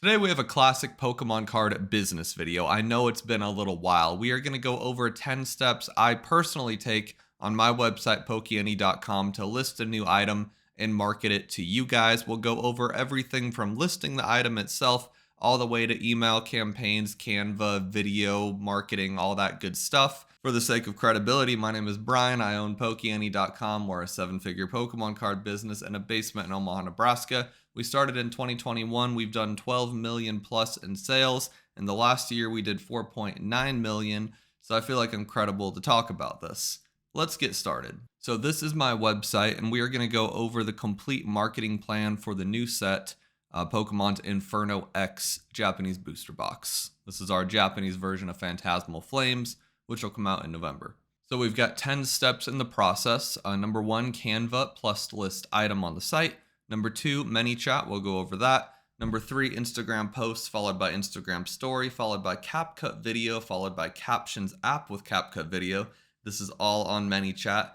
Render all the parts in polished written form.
Today we have a classic Pokemon card business video. I know it's been a little while. We are going to go over 10 steps I personally take on my website, Pokeany.com, to list a new item and market it to you guys. We'll go over everything from listing the item itself all the way to email campaigns, Canva, video, marketing, all that good stuff. For the sake of credibility, my name is Brian. I own Pokeany.com. We're a 7-figure Pokemon card business in a basement in Omaha, Nebraska. We started in 2021. We've done 12 million plus in sales. In the last year, we did 4.9 million. So I feel like I'm credible to talk about this. Let's get started. So this is my website, and we are going to go over the complete marketing plan for the new set, Pokemon's Inferno X Japanese booster box. This is our Japanese version of Phantasmal Flames, which will come out in November. So we've got 10 steps in the process. Number 1, Canva plus list item on the site. Number 2, ManyChat, we'll go over that. Number 3, Instagram posts, followed by Instagram story, followed by CapCut video, followed by captions app with CapCut video. This is all on ManyChat.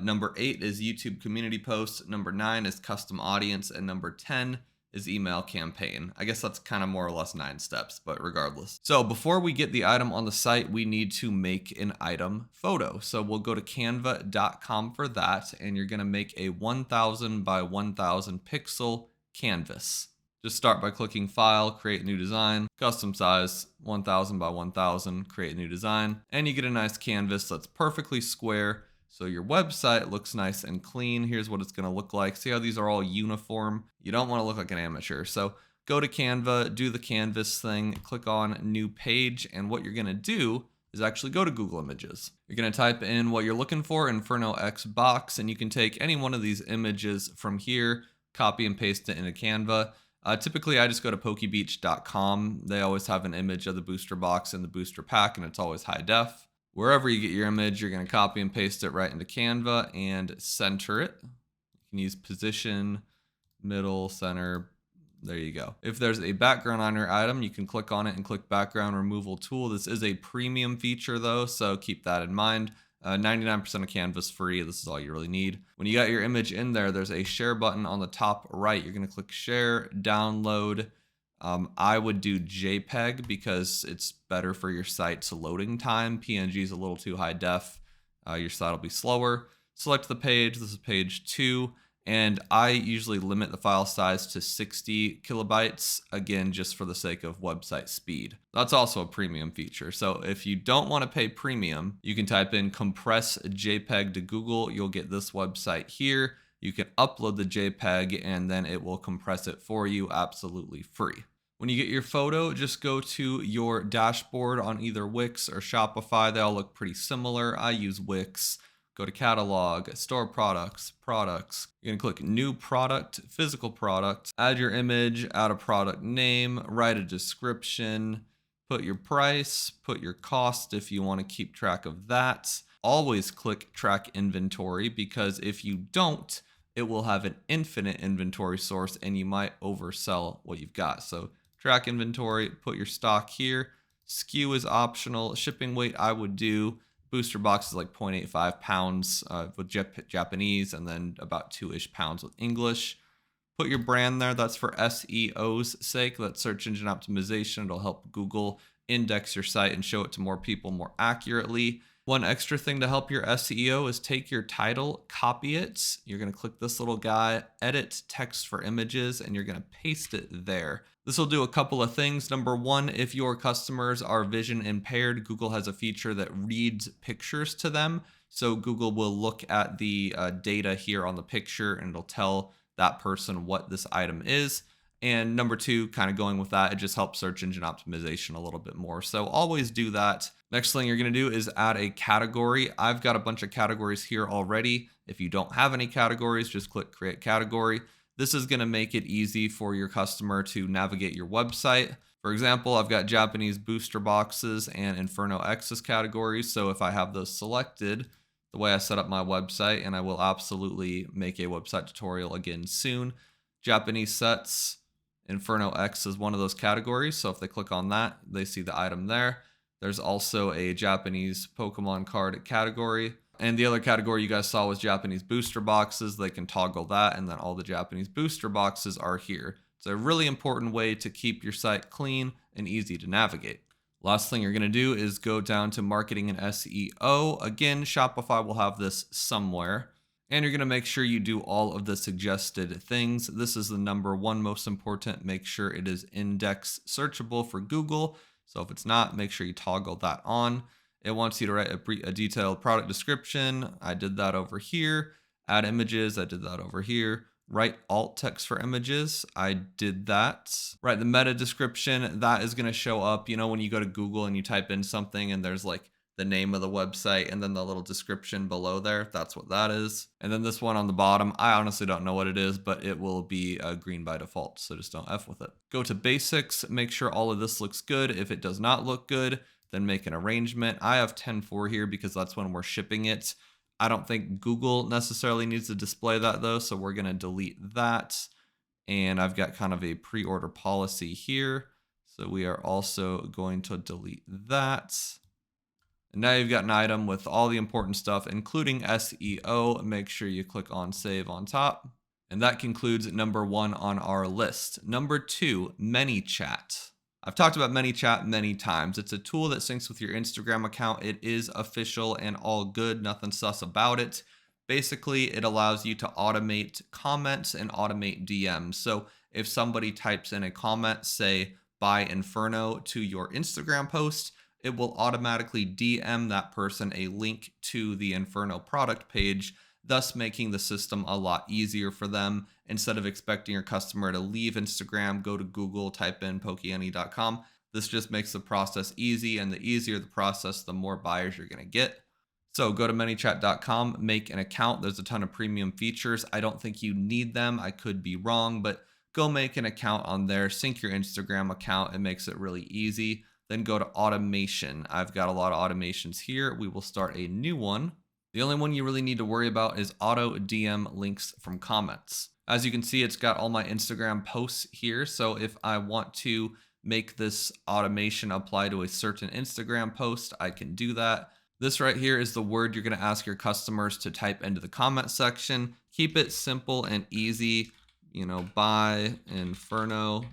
Number 8 is YouTube community posts. Number 9 is custom audience. And number 10 is email campaign. I guess that's kind of more or less 9 steps, but regardless. So before we get the item on the site, we need to make an item photo. So we'll go to canva.com for that, and you're gonna make a 1000 by 1000 pixel canvas. Just start by clicking File, Create New Design, Custom Size, 1000 by 1000, Create New Design, and you get a nice canvas that's perfectly square. So your website looks nice and clean. Here's what it's going to look like. See how these are all uniform? You don't want to look like an amateur. So go to Canva, do the canvas thing, click on New Page, and what you're going to do is actually go to Google Images. You're going to type in what you're looking for, Inferno X box, and you can take any one of these images from here, copy and paste it into Canva. Typically, I just go to pokebeach.com. They always have an image of the booster box in the booster pack, and it's always high def. Wherever you get your image, you're going to copy and paste it right into Canva and center it. You can use position, middle, center. There you go. If there's a background on your item, you can click on it and click background removal tool. This is a premium feature though, so keep that in mind. 99% of Canva is free. This is all you really need. When you got your image in there, there's a share button on the top right. You're going to click share, download. I would do JPEG because it's better for your site's loading time. PNG is a little too high def. Your site will be slower. Select the page. This is page 2. And I usually limit the file size to 60 kilobytes, again, just for the sake of website speed. That's also a premium feature. So if you don't want to pay premium, you can type in compress JPEG to Google. You'll get this website here. You can upload the JPEG and then it will compress it for you absolutely free. When you get your photo, just go to your dashboard on either Wix or Shopify. They all look pretty similar. I use Wix. Go to catalog, store products. You're gonna click new product, physical product, add your image, add a product name, write a description, put your price, put your cost if you want to keep track of that. Always click track inventory because if you don't, it will have an infinite inventory source and you might oversell what you've got. So track inventory, put your stock here. SKU is optional. Shipping weight I would do. Booster box is like 0.85 pounds with Japanese and then about 2-ish pounds with English. Put your brand there. That's for SEO's sake. That's search engine optimization. It'll help Google index your site and show it to more people more accurately. One extra thing to help your SEO is take your title, copy it. You're going to click this little guy, edit text for images, and you're going to paste it there. This will do a couple of things. Number 1, if your customers are vision impaired, Google has a feature that reads pictures to them. So Google will look at the data here on the picture and it'll tell that person what this item is. And number 2, kind of going with that, it just helps search engine optimization a little bit more. So always do that. Next thing you're going to do is add a category. I've got a bunch of categories here already. If you don't have any categories, just click create category. This is going to make it easy for your customer to navigate your website. For example, I've got Japanese booster boxes and Inferno X's categories. So if I have those selected, the way I set up my website, and I will absolutely make a website tutorial again soon, Japanese sets, Inferno X is one of those categories. So if they click on that, they see the item there. There's also a Japanese Pokemon card category. And the other category you guys saw was Japanese booster boxes. They can toggle that, and then all the Japanese booster boxes are here. It's a really important way to keep your site clean and easy to navigate. Last thing you're going to do is go down to marketing and SEO. Again, Shopify will have this somewhere. And you're going to make sure you do all of the suggested things. This is the number one most important. Make sure it is index searchable for Google. So if it's not, make sure you toggle that on. It wants you to write a detailed product description. I did that over here. Add images. I did that over here. Write alt text for images. I did that. Write the meta description. That is going to show up, when you go to Google and you type in something and there's like the name of the website and then the little description below there. That's what that is. And then this one on the bottom, I honestly don't know what it is, but it will be green by default. So just don't F with it. Go to basics. Make sure all of this looks good. If it does not look good, then make an arrangement. I have 10.4 here because that's when we're shipping it. I don't think Google necessarily needs to display that though. So we're going to delete that. And I've got kind of a pre-order policy here. So we are also going to delete that. And now you've got an item with all the important stuff, including SEO. Make sure you click on save on top. And that concludes number 1 on our list. Number 2, ManyChat. I've talked about ManyChat many times. It's a tool that syncs with your Instagram account. It is official and all good, nothing sus about it. Basically, it allows you to automate comments and automate DMs. So if somebody types in a comment, say, buy Inferno to your Instagram post, it will automatically DM that person a link to the Inferno product page, thus making the system a lot easier for them. Instead of expecting your customer to leave Instagram, go to Google, type in pokeani.com. This just makes the process easy, and the easier the process, the more buyers you're going to get. So go to ManyChat.com, make an account. There's a ton of premium features. I don't think you need them. I could be wrong, but go make an account on there, sync your Instagram account. It makes it really easy. Then go to automation. I've got a lot of automations here. We will start a new one. The only one you really need to worry about is auto DM links from comments. As you can see, it's got all my Instagram posts here. So if I want to make this automation apply to a certain Instagram post, I can do that. This right here is the word you're going to ask your customers to type into the comment section. Keep it simple and easy. Buy Inferno.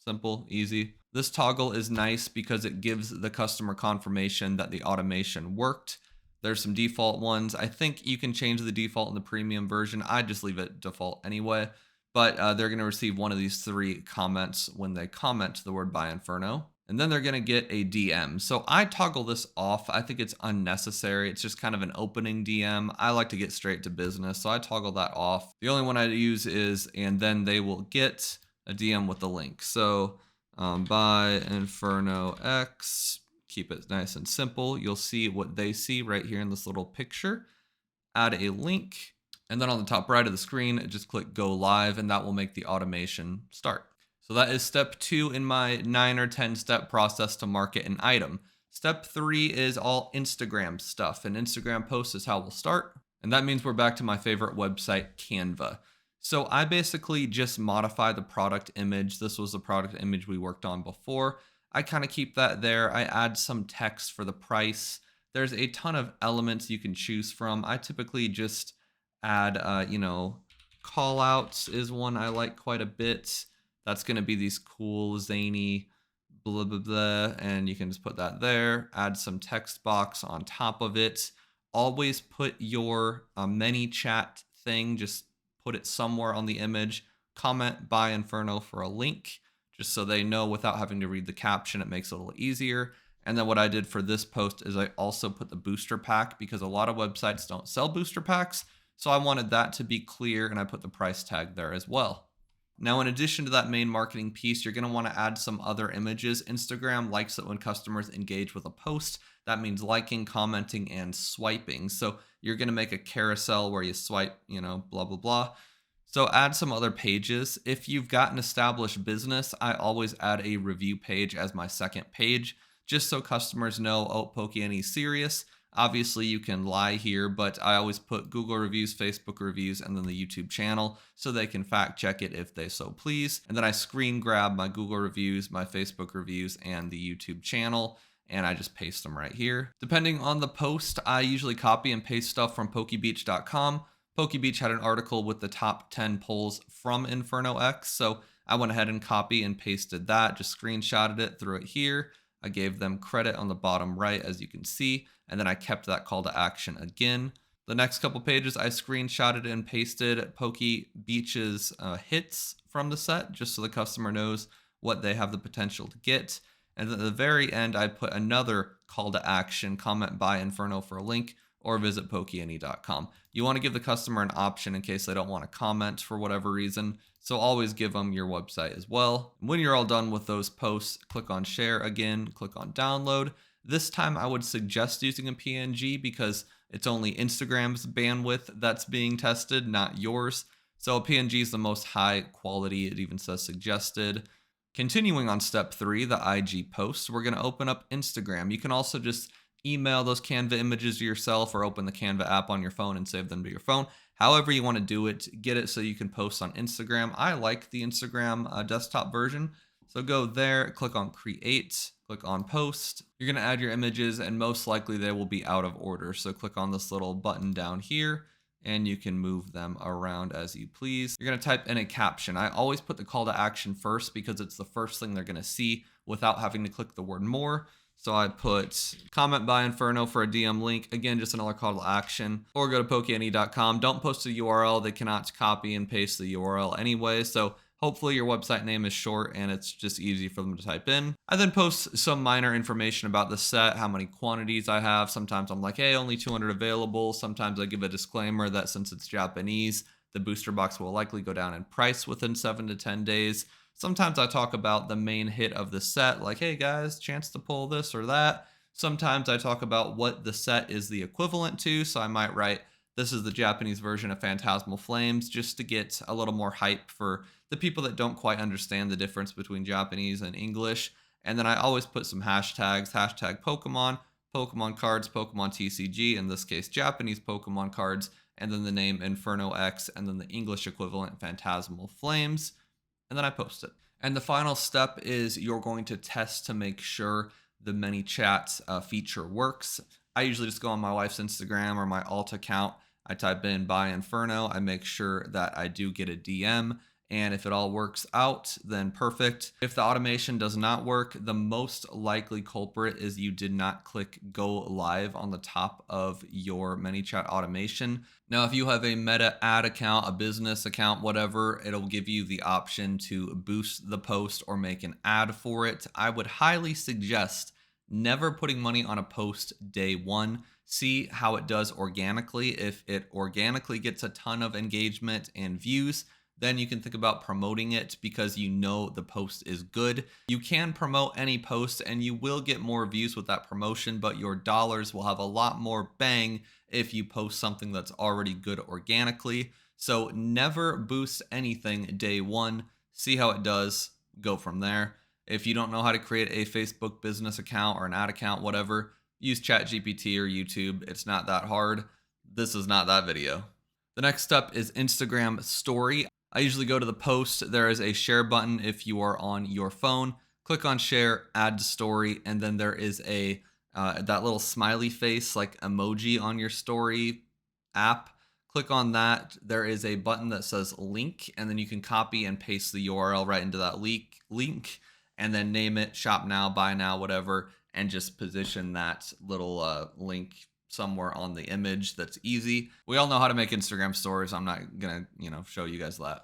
Simple, easy. This toggle is nice because it gives the customer confirmation that the automation worked. There's some default ones. I think you can change the default in the premium version. I just leave it default anyway. But they're going to receive one of these 3 comments when they comment the word buy Inferno. And then they're going to get a DM. So I toggle this off. I think it's unnecessary. It's just kind of an opening DM. I like to get straight to business, so I toggle that off. The only one I use is, and then they will get a DM with the link. So buy Inferno X. Keep it nice and simple. You'll see what they see right here in this little picture. Add a link. And then on the top right of the screen, just click go live, and that will make the automation start. So that is step 2 in my 9 or 10 step process to market an item. Step 3 is all Instagram stuff, and Instagram posts is how we'll start. And that means we're back to my favorite website, Canva. So I basically just modify the product image. This was the product image we worked on before. I kind of keep that there. I add some text for the price. There's a ton of elements you can choose from. I typically just add, call outs is one I like quite a bit. That's going to be these cool, zany, blah, blah, blah. And you can just put that there. Add some text box on top of it. Always put your ManyChat thing, just put it somewhere on the image. Comment buy Inferno for a link, just so they know without having to read the caption. It makes it a little easier. And then what I did for this post is I also put the booster pack, because a lot of websites don't sell booster packs. So I wanted that to be clear, and I put the price tag there as well. Now, in addition to that main marketing piece, you're going to want to add some other images. Instagram likes it when customers engage with a post. That means liking, commenting, and swiping. So you're going to make a carousel where you swipe, blah, blah, blah. So add some other pages. If you've got an established business, I always add a review page as my second page, just so customers know, oh, Pokeani's serious. Obviously, you can lie here, but I always put Google reviews, Facebook reviews, and then the YouTube channel so they can fact check it if they so please. And then I screen grab my Google reviews, my Facebook reviews, and the YouTube channel, and I just paste them right here. Depending on the post, I usually copy and paste stuff from pokebeach.com. Pokebeach had an article with the top 10 polls from Inferno X, so I went ahead and copy and pasted that, just screenshotted it, threw it here. I gave them credit on the bottom right, as you can see, and then I kept that call to action again. The next couple pages, I screenshotted and pasted Pokey Beach's hits from the set, just so the customer knows what they have the potential to get. And then at the very end, I put another call to action, comment buy Inferno for a link, or visit pokeyany.com. You want to give the customer an option in case they don't want to comment for whatever reason. So always give them your website as well. When you're all done with those posts, click on share again, click on download. This time I would suggest using a PNG because it's only Instagram's bandwidth that's being tested, not yours. So a PNG is the most high quality. It even says suggested. Continuing on step 3, the IG posts, we're going to open up Instagram. You can also just email those Canva images to yourself or open the Canva app on your phone and save them to your phone. However you want to do it, get it so you can post on Instagram. I like the Instagram desktop version. So go there, click on create, click on post. You're going to add your images and most likely they will be out of order. So click on this little button down here and you can move them around as you please. You're going to type in a caption. I always put the call to action first because it's the first thing they're going to see without having to click the word more. So I put comment by Inferno for a DM link. Again, just another call to action. Or go to pokeyany.com. Don't post a URL. They cannot copy and paste the URL anyway. So hopefully your website name is short and it's just easy for them to type in. I then post some minor information about the set, how many quantities I have. Sometimes I'm like, hey, only 200 available. Sometimes I give a disclaimer that since it's Japanese, the booster box will likely go down in price within 7 to 10 days. Sometimes I talk about the main hit of the set, like, hey guys, chance to pull this or that. Sometimes I talk about what the set is the equivalent to, so I might write, this is the Japanese version of Phantasmal Flames, just to get a little more hype for the people that don't quite understand the difference between Japanese and English. And then I always put some hashtags, hashtag Pokemon, Pokemon cards, Pokemon TCG, in this case Japanese Pokemon cards, and then the name Inferno X, and then the English equivalent Phantasmal Flames. And then I post it. And the final step is you're going to test to make sure the ManyChat feature works. I usually just go on my wife's Instagram or my alt account. I type in buy Inferno. I make sure that I do get a DM. And if it all works out, then perfect. If the automation does not work, the most likely culprit is you did not click go live on the top of your ManyChat automation. Now, if you have a Meta ad account, a business account, whatever, it'll give you the option to boost the post or make an ad for it. I would highly suggest never putting money on a post day one. See how it does organically. If it organically gets a ton of engagement and views, then you can think about promoting it because you know the post is good. You can promote any post and you will get more views with that promotion, but your dollars will have a lot more bang if you post something that's already good organically. So never boost anything day one. See how it does. Go from there. If you don't know how to create a Facebook business account or an ad account, whatever, use ChatGPT or YouTube. It's not that hard. This is not that video. The next step is Instagram story. I usually go to the post. There is a share button if you are on your phone. Click on share, add to story, and then there is a that little smiley face like emoji on your story app. Click on that. There is a button that says link, and then you can copy and paste the URL right into that link, and then name it shop now, buy now, whatever, and just position that little link somewhere on the image. That's easy. We all know how to make Instagram stories. I'm not gonna, show you guys that.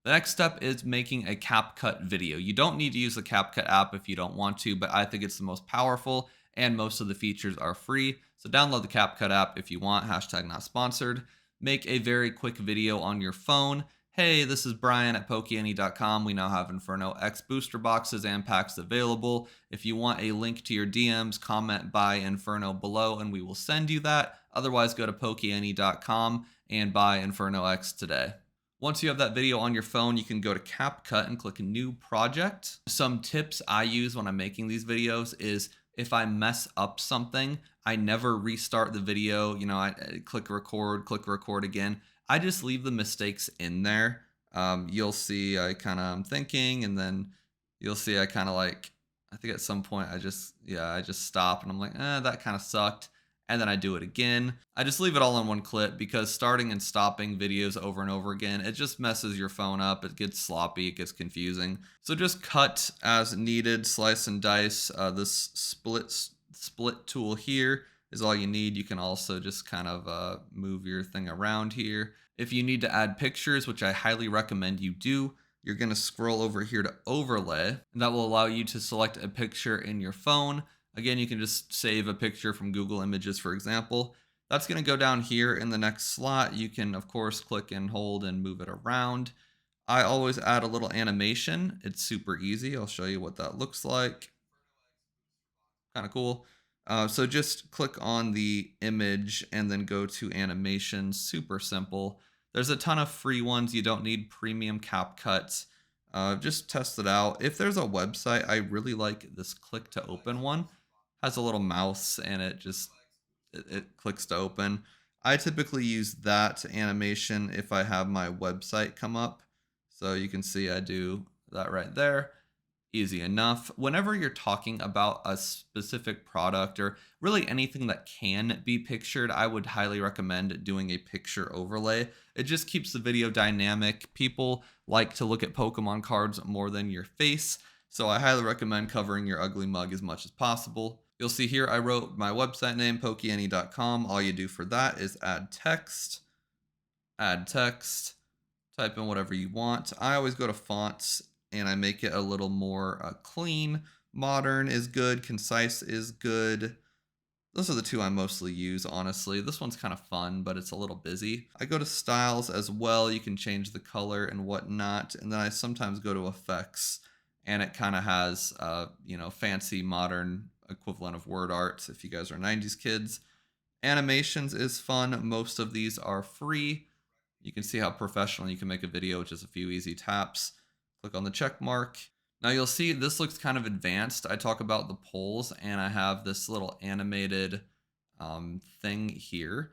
The next step is making a CapCut video. You don't need to use the CapCut app if you don't want to, but I think it's the most powerful and most of the features are free. So download the CapCut app if you want, hashtag not sponsored. Make a very quick video on your phone. Hey, this is Brian at pokeyany.com. We now have Inferno X booster boxes and packs available. If you want a link to your DMs, comment buy Inferno below and we will send you that. Otherwise, go to pokeyany.com and buy Inferno X today. Once you have that video on your phone, you can go to CapCut and click New Project. Some tips I use when I'm making these videos is if I mess up something, I never restart the video. I click record again. I just leave the mistakes in there. You'll see I'm thinking, and then you'll see I think at some point I just stop and I'm like, that kind of sucked. and then I do it again. I just leave it all in one clip because starting and stopping videos over and over again, it just messes your phone up. It gets sloppy, it gets confusing. So just cut as needed, slice and dice. This split tool here is all you need. You can also just kind of move your thing around here. If you need to add pictures, which I highly recommend you do, you're going to scroll over here to overlay, and that will allow you to select a picture in your phone. Again, you can just save a picture from Google Images, for example. That's going to go down here in the next slot. You can, of course, click and hold and move it around. I always add a little animation. It's super easy. I'll show you what that looks like. Kind of cool. So just click on the image and then go to animation. Super simple. There's a ton of free ones. You don't need premium CapCut. Just test it out. If there's a website, I really like this click to open one. Has a little mouse and it clicks to open. I typically use that animation if I have my website come up. So you can see I do that right there. Easy enough. Whenever you're talking about a specific product or really anything that can be pictured, I would highly recommend doing a picture overlay. It just keeps the video dynamic. People like to look at Pokemon cards more than your face, so I highly recommend covering your ugly mug as much as possible. You'll see here I wrote my website name, pokeany.com. All you do for that is add text, type in whatever you want. I always go to fonts and I make it a little more clean. Modern is good, concise is good. Those are the two I mostly use, honestly. This one's kind of fun, but it's a little busy. I go to styles as well. You can change the color and whatnot. And then I sometimes go to effects, and it kind of has, fancy modern equivalent of word art if you guys are 90s kids. Animations is fun. Most of these are free. You can see how professional you can make a video with just a few easy taps. Click on the check mark. Now you'll see this looks kind of advanced. I talk about the polls and I have this little animated thing here.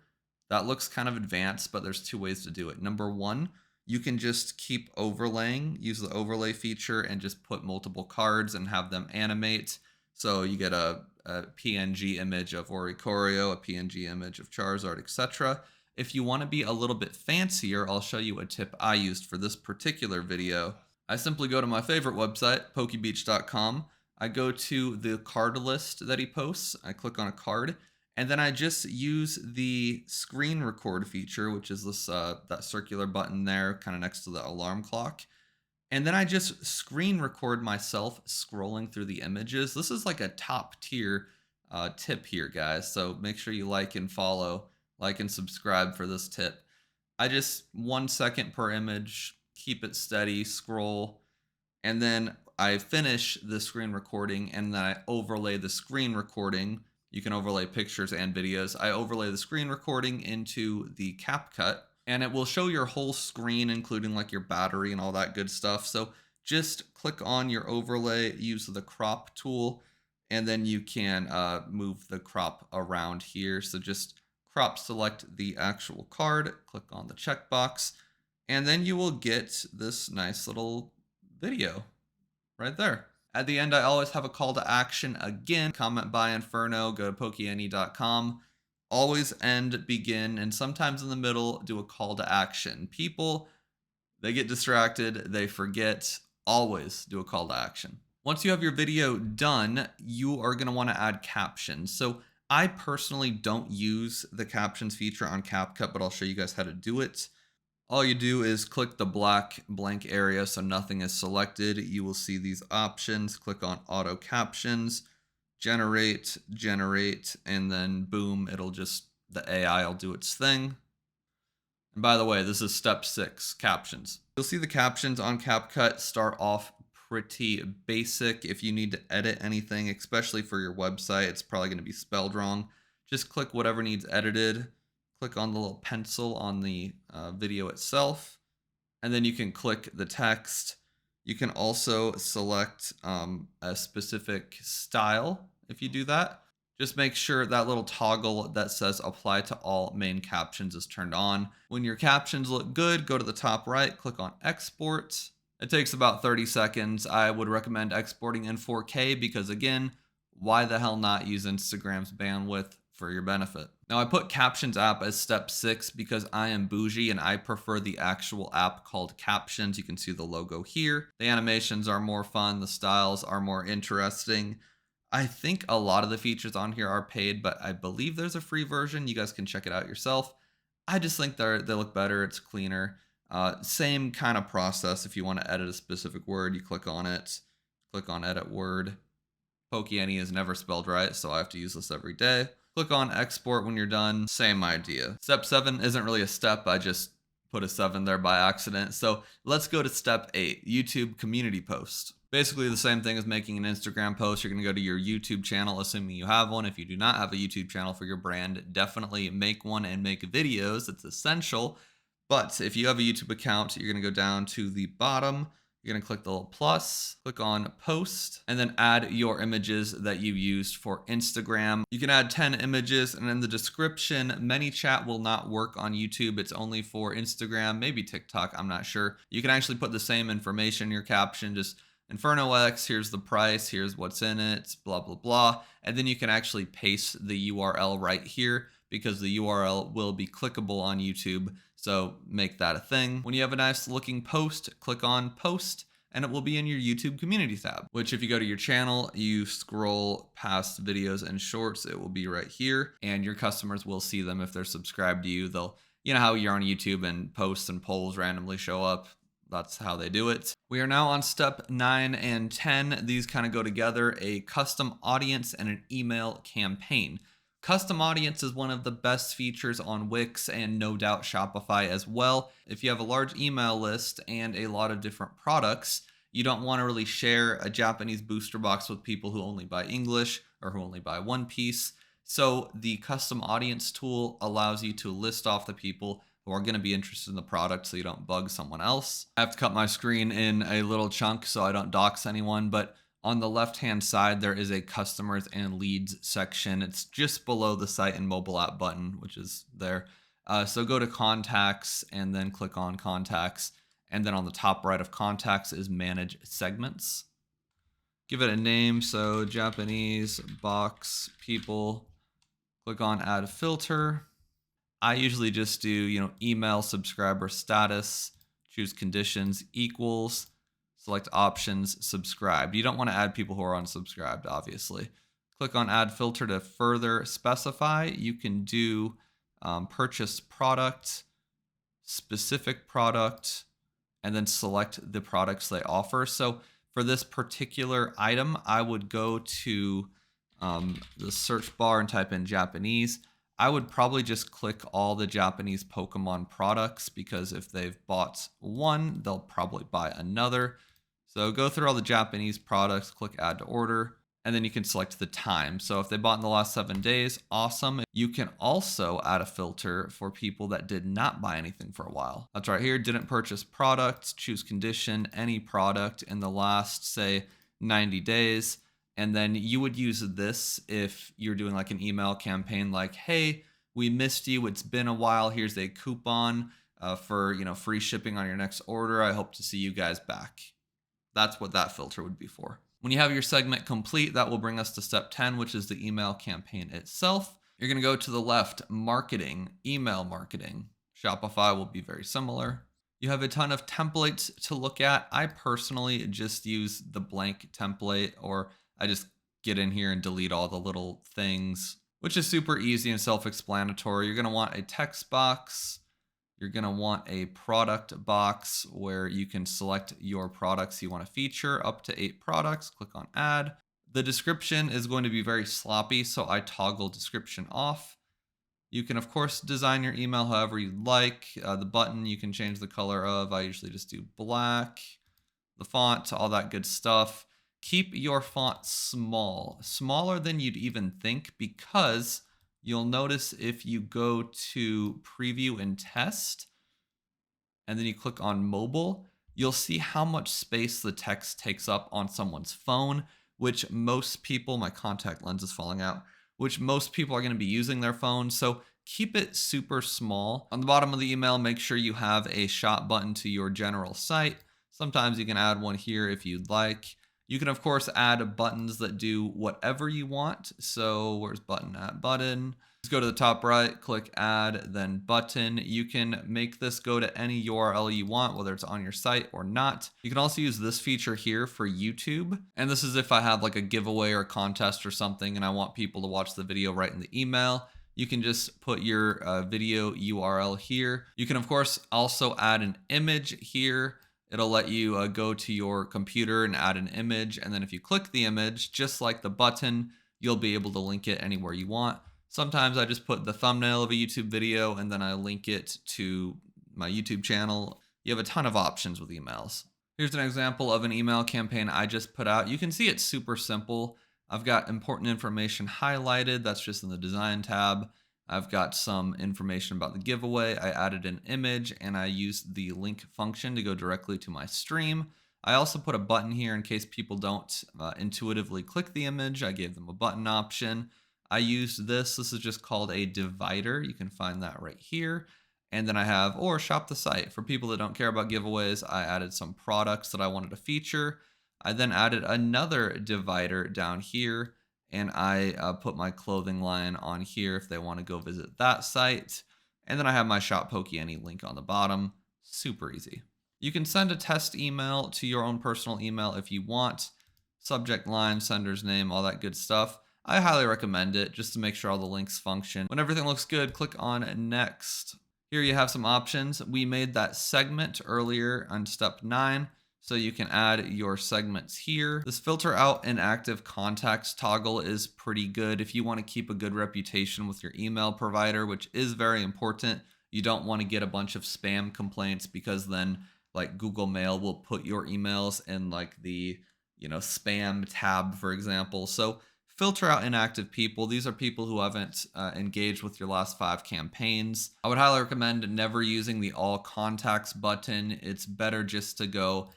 That looks kind of advanced, but there's two ways to do it. Number one, you can just keep overlaying, use the overlay feature and just put multiple cards and have them animate. So you get a PNG image of Oricorio, a PNG image of Charizard, etc. If you want to be a little bit fancier, I'll show you a tip I used for this particular video. I simply go to my favorite website, pokebeach.com. I go to the card list that he posts. I click on a card, and then I just use the screen record feature, which is this that circular button there, kind of next to the alarm clock. And then I just screen record myself scrolling through the images. This is like a top tier tip here, guys. So make sure you like and follow, like and subscribe for this tip. I just 1 second per image, keep it steady, scroll, and then I finish the screen recording and then I overlay the screen recording. You can overlay pictures and videos. I overlay the screen recording into the CapCut and it will show your whole screen, including like your battery and all that good stuff. So just click on your overlay, use the crop tool, and then you can move the crop around here. So just crop select the actual card, click on the checkbox, and then you will get this nice little video right there. At the end, I always have a call to action again. Comment by Inferno, go to pokeany.com. Always end, begin, and sometimes in the middle, do a call to action. People, they get distracted, they forget. Always do a call to action. Once you have your video done, you are going to want to add captions. So I personally don't use the captions feature on CapCut, but I'll show you guys how to do it. All you do is click the black blank area so nothing is selected. You will see these options. Click on auto captions, generate, and then boom, the AI will do its thing. And by the way, this is step 6, captions. You'll see the captions on CapCut start off pretty basic. If you need to edit anything, especially for your website, it's probably going to be spelled wrong. Just click whatever needs edited. Click on the little pencil on the video itself, and then you can click the text. You can also select a specific style if you do that. Just make sure that little toggle that says apply to all main captions is turned on. When your captions look good, go to the top right, click on export. It takes about 30 seconds. I would recommend exporting in 4K because again, why the hell not use Instagram's bandwidth for your benefit. Now I put Captions app as step 6 because I am bougie and I prefer the actual app called Captions. You can see the logo here. The animations are more fun. The styles are more interesting. I think a lot of the features on here are paid, but I believe there's a free version. You guys can check it out yourself. I just think they look better. It's cleaner. Same kind of process. If you want to edit a specific word, you click on it, click on edit word. Pokeany is never spelled right, so I have to use this every day. Click on export when you're done. Same idea. Step 7 isn't really a step. I just put a 7 there by accident. So let's go to step 8, YouTube community post. Basically the same thing as making an Instagram post. You're going to go to your YouTube channel, assuming you have one. If you do not have a YouTube channel for your brand, definitely make one and make videos. It's essential. But if you have a YouTube account, you're going to go down to the bottom. You're going to click the little plus, click on post, and then add your images that you used for Instagram. You can add 10 images, and in the description, ManyChat will not work on YouTube. It's only for Instagram, maybe TikTok, I'm not sure. You can actually put the same information in your caption, just Inferno X, here's the price, here's what's in it, blah, blah, blah. And then you can actually paste the URL right here because the URL will be clickable on YouTube. So make that a thing. When you have a nice looking post, click on post and it will be in your YouTube community tab, which if you go to your channel, you scroll past videos and shorts, it will be right here and your customers will see them if they're subscribed to you. They'll, you know how you're on YouTube and posts and polls randomly show up. That's how they do it. We are now on step 9 and 10. These kind of go together, a custom audience and an email campaign. Custom audience is one of the best features on Wix and no doubt Shopify as well. If you have a large email list and a lot of different products, you don't want to really share a Japanese booster box with people who only buy English or who only buy one piece. So the custom audience tool allows you to list off the people who are going to be interested in the product so you don't bug someone else. I have to cut my screen in a little chunk so I don't dox anyone, but on the left-hand side, there is a customers and leads section. It's just below the site and mobile app button, which is there. So go to contacts and then click on contacts. And then on the top right of contacts is manage segments. Give it a name. So Japanese box people, click on add filter. I usually just do, email subscriber status, choose conditions equals, select options, subscribed. You don't want to add people who are unsubscribed, obviously. Click on add filter to further specify. You can do purchase product, specific product, and then select the products they offer. So for this particular item, I would go to the search bar and type in Japanese. I would probably just click all the Japanese Pokemon products because if they've bought one, they'll probably buy another. So go through all the Japanese products, click add to order, and then you can select the time. So if they bought in the last 7 days, awesome. You can also add a filter for people that did not buy anything for a while. That's right here, didn't purchase products, choose condition, any product in the last, say, 90 days. And then you would use this if you're doing like an email campaign like, hey, we missed you. It's been a while. Here's a coupon for free shipping on your next order. I hope to see you guys back. That's what that filter would be for. When you have your segment complete, that will bring us to step 10, which is the email campaign itself. You're going to go to the left, marketing, email marketing. Shopify will be very similar. You have a ton of templates to look at. I personally just use the blank template, or I just get in here and delete all the little things, which is super easy and self-explanatory. You're going to want a text box. You're going to want a product box where you can select your products you want to feature, up to 8 products. Click on add. The description is going to be very sloppy, so I toggle description off. You can, of course, design your email however you'd like. The button you can change the color of. I usually just do black. The font, all that good stuff. Keep your font small, smaller than you'd even think, because you'll notice if you go to preview and test, and then you click on mobile, you'll see how much space the text takes up on someone's phone, which most people, my contact lens is falling out, which most people are going to be using their phone. So keep it super small. On the bottom of the email, make sure you have a shot button to your general site. Sometimes you can add one here if you'd like. You can, of course, add buttons that do whatever you want. So where's button at? Button. Just go to the top right, click add, then button. You can make this go to any URL you want, whether it's on your site or not. You can also use this feature here for YouTube. And this is if I have like a giveaway or a contest or something and I want people to watch the video right in the email. You can just put your video URL here. You can, of course, also add an image here. It'll let you go to your computer and add an image. And then if you click the image, just like the button, you'll be able to link it anywhere you want. Sometimes I just put the thumbnail of a YouTube video and then I link it to my YouTube channel. You have a ton of options with emails. Here's an example of an email campaign I just put out. You can see it's super simple. I've got important information highlighted. That's just in the design tab. I've got some information about the giveaway. I added an image and I used the link function to go directly to my stream. I also put a button here in case people don't intuitively click the image. I gave them a button option. I used this. This is just called a divider. You can find that right here. And then I have, or shop the site. For people that don't care about giveaways, I added some products that I wanted to feature. I then added another divider down here. And I put my clothing line on here if they want to go visit that site. And then I have my Shop Pokeany link on the bottom. Super easy. You can send a test email to your own personal email if you want. Subject line, sender's name, all that good stuff. I highly recommend it just to make sure all the links function. When everything looks good, click on next. Here you have some options. We made that segment earlier on step 9. So you can add your segments here. This filter out inactive contacts toggle is pretty good if you want to keep a good reputation with your email provider, which is very important. You don't want to get a bunch of spam complaints because then like Google Mail will put your emails in like the, spam tab, for example. So filter out inactive people. These are people who haven't engaged with your last 5 campaigns. I would highly recommend never using the all contacts button. It's better just to go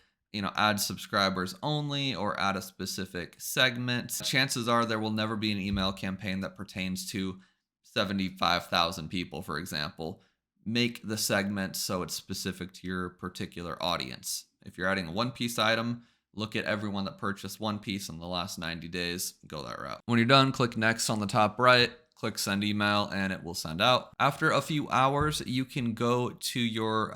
add subscribers only or add a specific segment. Chances are there will never be an email campaign that pertains to 75,000 people, for example. Make the segment so it's specific to your particular audience. If you're adding a one-piece item, look at everyone that purchased one piece in the last 90 days, go that route. When you're done, click next on the top right. Click send email and it will send out. After a few hours, you can go to your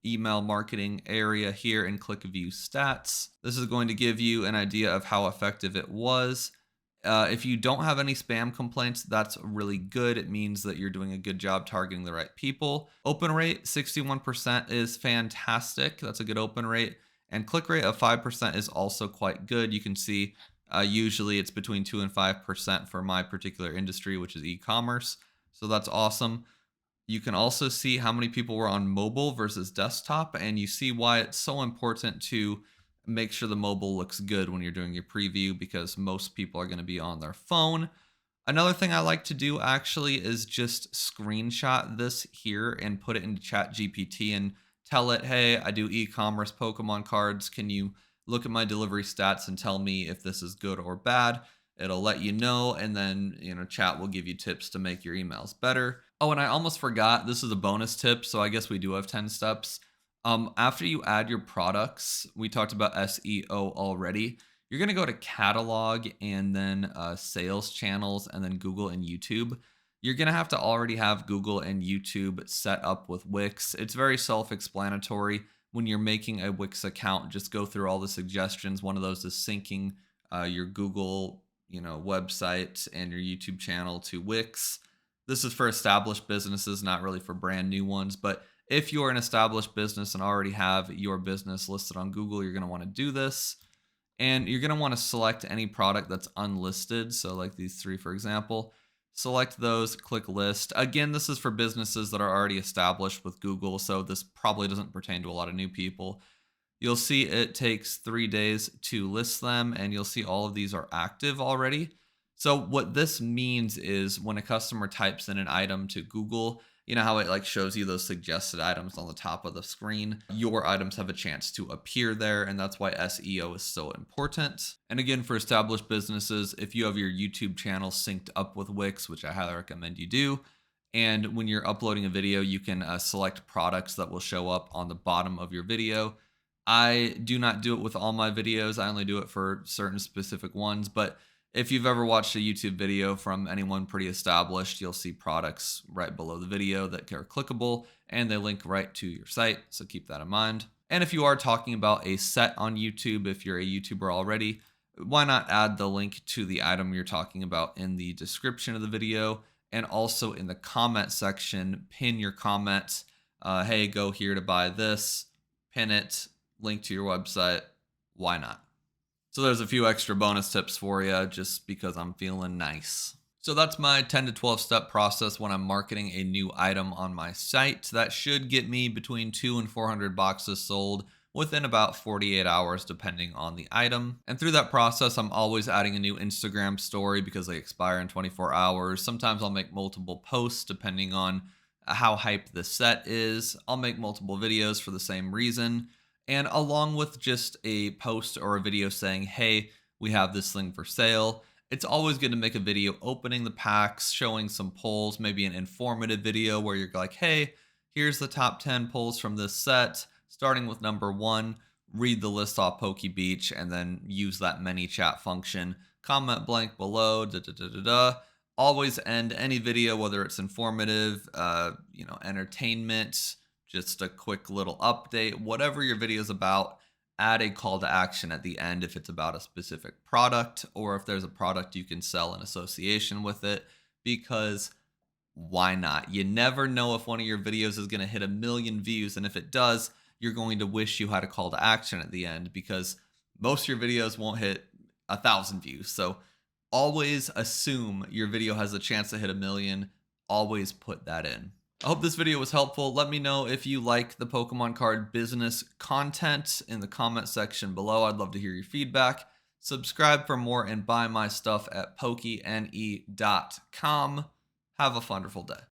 email marketing area here and click view stats. This is going to give you an idea of how effective it was. If you don't have any spam complaints, that's really good. It means that you're doing a good job targeting the right people. Open rate, 61% is fantastic. That's a good open rate. And click rate of 5% is also quite good. You can see usually it's between 2 and 5% for my particular industry, which is e-commerce. So that's awesome. You can also see how many people were on mobile versus desktop, and you see why it's so important to make sure the mobile looks good when you're doing your preview because most people are going to be on their phone. Another thing I like to do actually is just screenshot this here and put it into ChatGPT and tell it, hey, I do e-commerce Pokemon cards. Can you look at my delivery stats and tell me if this is good or bad? It'll let you know, and then chat will give you tips to make your emails better. Oh, and I almost forgot, this is a bonus tip, so I guess we do have 10 steps. After you add your products, we talked about SEO already. You're going to go to catalog and then sales channels and then Google and YouTube. You're going to have to already have Google and YouTube set up with Wix. It's very self-explanatory. When you're making a Wix account, just go through all the suggestions. One of those is syncing your Google, website and your YouTube channel to Wix. This is for established businesses, not really for brand new ones. But if you're an established business and already have your business listed on Google, you're going to want to do this. And you're going to want to select any product that's unlisted. So like these 3, for example. Select those, click list. Again, this is for businesses that are already established with Google, so this probably doesn't pertain to a lot of new people. You'll see it takes 3 days to list them, and you'll see all of these are active already. So what this means is when a customer types in an item to Google, how it shows you those suggested items on the top of the screen, your items have a chance to appear there, and that's why SEO is so important. And again, for established businesses, if you have your YouTube channel synced up with Wix, which I highly recommend you do, and when you're uploading a video, you can select products that will show up on the bottom of your video. I do not do it with all my videos. I only do it for certain specific ones. But if you've ever watched a YouTube video from anyone pretty established, you'll see products right below the video that are clickable and they link right to your site. So keep that in mind. And if you are talking about a set on YouTube, if you're a YouTuber already, why not add the link to the item you're talking about in the description of the video, and also in the comment section, pin your comments. Hey, go here to buy this, pin it, link to your website. Why not? So there's a few extra bonus tips for you just because I'm feeling nice. So that's my 10 to 12 step process when I'm marketing a new item on my site. That should get me between 2 and 400 boxes sold within about 48 hours, depending on the item. And through that process, I'm always adding a new Instagram story because they expire in 24 hours. Sometimes I'll make multiple posts depending on how hyped the set is. I'll make multiple videos for the same reason. And along with just a post or a video saying, hey, we have this thing for sale, it's always good to make a video opening the packs, showing some polls, maybe an informative video where you're like, hey, here's the top 10 polls from this set, starting with number 1, read the list off PokeBeach, and then use that ManyChat function. Comment blank below, da da da da da. Always end any video, whether it's informative, entertainment, just a quick little update, whatever your video is about, add a call to action at the end if it's about a specific product or if there's a product you can sell in association with it, because why not? You never know if one of your videos is going to hit 1 million views, and if it does, you're going to wish you had a call to action at the end because most of your videos won't hit 1,000 views. So always assume your video has a chance to hit 1 million. Always put that in. I hope this video was helpful. Let me know if you like the Pokemon card business content in the comment section below. I'd love to hear your feedback. Subscribe for more and buy my stuff at pokene.com. Have a wonderful day.